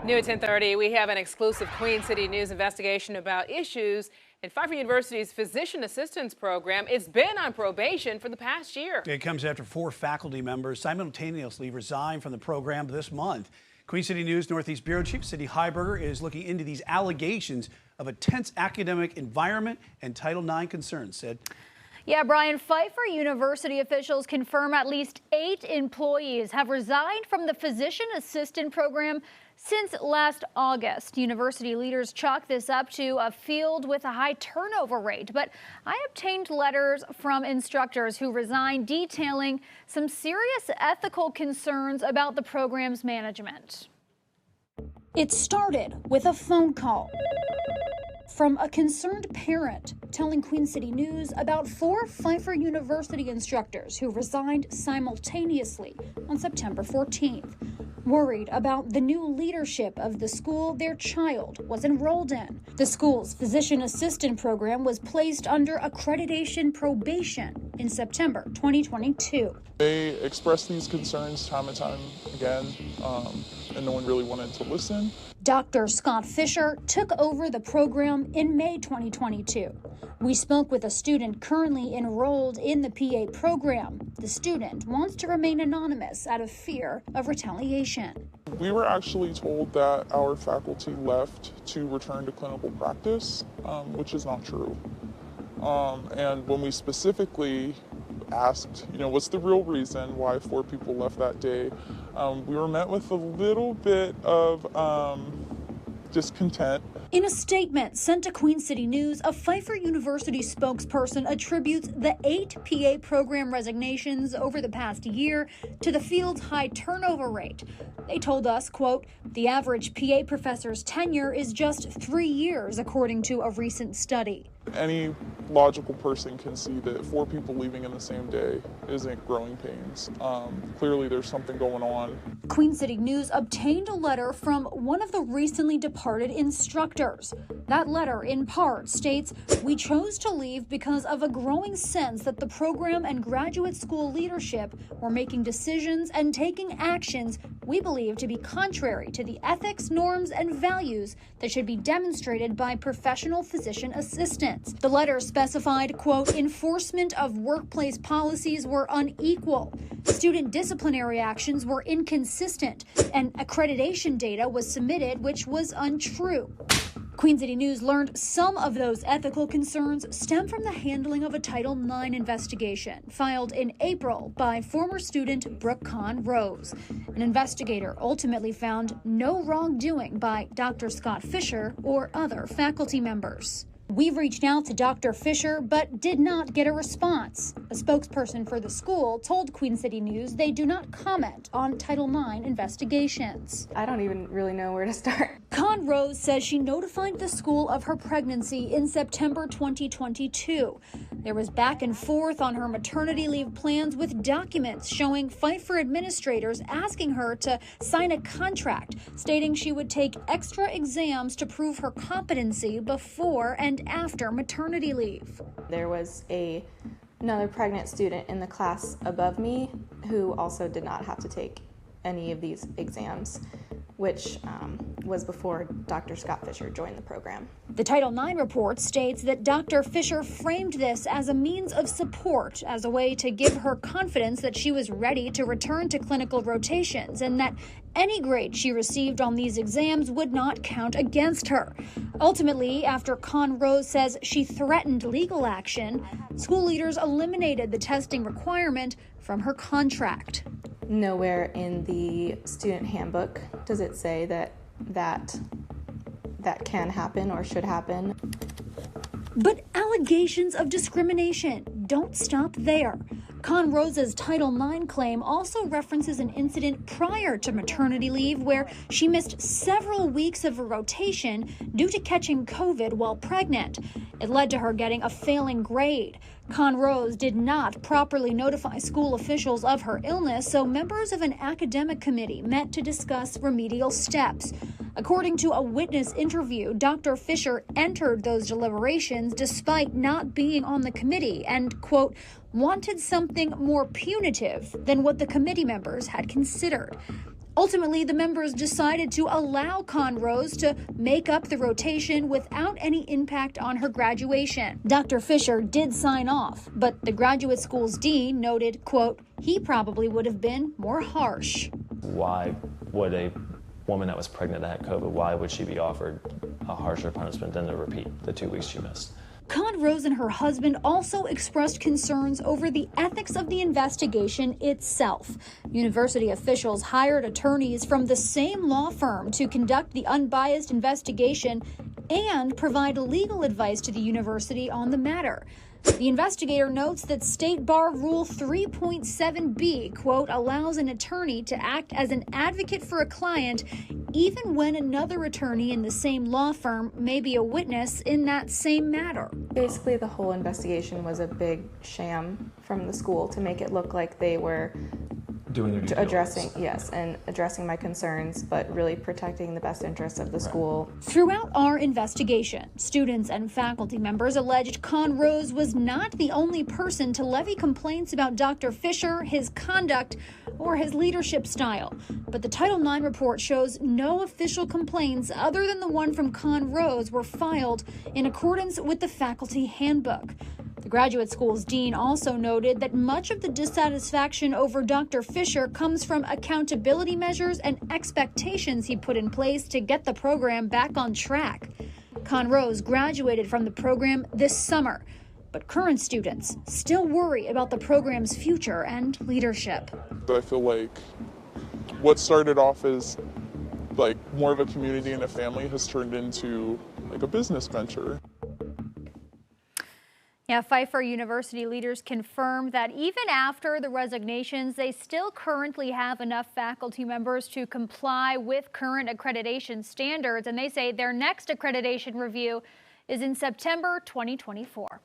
New at 10:30, we have an exclusive Queen City News investigation about issues in Pfeiffer University's physician assistance program. It's been on probation for the past year. It comes after 4 faculty members simultaneously resigned from the program this month. Queen City News Northeast Bureau Chief Cindy Heiberger is looking into these allegations of a tense academic environment and Title IX concerns. Sid. Yeah, Brian, Pfeiffer University officials confirm at least 8 employees have resigned from the physician assistant program since last August. University leaders chalk this up to a field with a high turnover rate. But I obtained letters from instructors who resigned detailing some serious ethical concerns about the program's management. It started with a phone call from a concerned parent telling Queen City News about 4 Pfeiffer University instructors who resigned simultaneously on September 14th, worried about the new leadership of the school their child was enrolled in. The school's physician assistant program was placed under accreditation probation in September 2022. They expressed these concerns time and time again, and no one really wanted to listen. Dr. Scott Fisher took over the program in May 2022. We spoke with a student currently enrolled in the PA program. The student wants to remain anonymous out of fear of retaliation. We were actually told that our faculty left to return to clinical practice, which is not true. And when we specifically asked, what's the real reason why 4 people left that day, we were met with a little bit of discontent. In a statement sent to Queen City News, a Pfeiffer University spokesperson attributes the 8 PA program resignations over the past year to the field's high turnover rate. They told us, quote, the average PA professor's tenure is just 3 years, according to a recent study. Any logical person can see that 4 people leaving in the same day isn't growing pains. Clearly there's something going on. Queen City News obtained a letter from one of the recently departed instructors. That letter, in part, states, we chose to leave because of a growing sense that the program and graduate school leadership were making decisions and taking actions we believe to be contrary to the ethics, norms, and values that should be demonstrated by professional physician assistants. The letter specified, quote, enforcement of workplace policies were unequal, student disciplinary actions were inconsistent, and accreditation data was submitted which was untrue. Queen City News learned some of those ethical concerns stem from the handling of a Title IX investigation filed in April by former student Brooke Conrose. An investigator ultimately found no wrongdoing by Dr. Scott Fisher or other faculty members. We've reached out to Dr. Fisher, but did not get a response. A spokesperson for the school told Queen City News they do not comment on Title IX investigations. I don't even really know where to start. Conrose says she notified the school of her pregnancy in September 2022. There was back and forth on her maternity leave plans with documents showing Pfeiffer administrators asking her to sign a contract stating she would take extra exams to prove her competency before and after maternity leave. There was another pregnant student in the class above me who also did not have to take any of these exams, which was before Dr. Scott Fisher joined the program. The Title IX report states that Dr. Fisher framed this as a means of support, as a way to give her confidence that she was ready to return to clinical rotations and that any grade she received on these exams would not count against her. Ultimately, after Conrose says she threatened legal action, school leaders eliminated the testing requirement from her contract. Nowhere in the student handbook does it say that can happen or should happen. But allegations of discrimination don't stop there. Conrose's Title IX claim also references an incident prior to maternity leave where she missed several weeks of a rotation due to catching COVID while pregnant. It led to her getting a failing grade. Conrose did not properly notify school officials of her illness, so members of an academic committee met to discuss remedial steps. According to a witness interview, Dr. Fisher entered those deliberations despite not being on the committee and, quote, wanted something more punitive than what the committee members had considered. Ultimately, the members decided to allow Conrose to make up the rotation without any impact on her graduation. Dr. Pfeiffer did sign off, but the graduate school's dean noted, quote, he probably would have been more harsh. Why would a woman that was pregnant that had COVID, why would she be offered a harsher punishment than to repeat the 2 weeks she missed? Conrose and her husband also expressed concerns over the ethics of the investigation itself. University officials hired attorneys from the same law firm to conduct the unbiased investigation and provide legal advice to the university on the matter. The investigator notes that State Bar Rule 3.7b, quote, allows an attorney to act as an advocate for a client even when another attorney in the same law firm may be a witness in that same matter. Basically, the whole investigation was a big sham from the school to make it look like they were Doing their due diligence. addressing my concerns, but really protecting the best interests of the school. Throughout our investigation, students and faculty members alleged Conrose was not the only person to levy complaints about Dr. Pfeiffer, his conduct, or his leadership style. But the Title IX report shows no official complaints other than the one from Conrose were filed in accordance with the faculty handbook. The graduate school's dean also noted that much of the dissatisfaction over Dr. Pfeiffer comes from accountability measures and expectations he put in place to get the program back on track. Conrose graduated from the program this summer, but current students still worry about the program's future and leadership. I feel like what started off as like more of a community and a family has turned into like a business venture. Yeah, Pfeiffer University leaders confirmed that even after the resignations, they still currently have enough faculty members to comply with current accreditation standards, and they say their next accreditation review is in September 2024.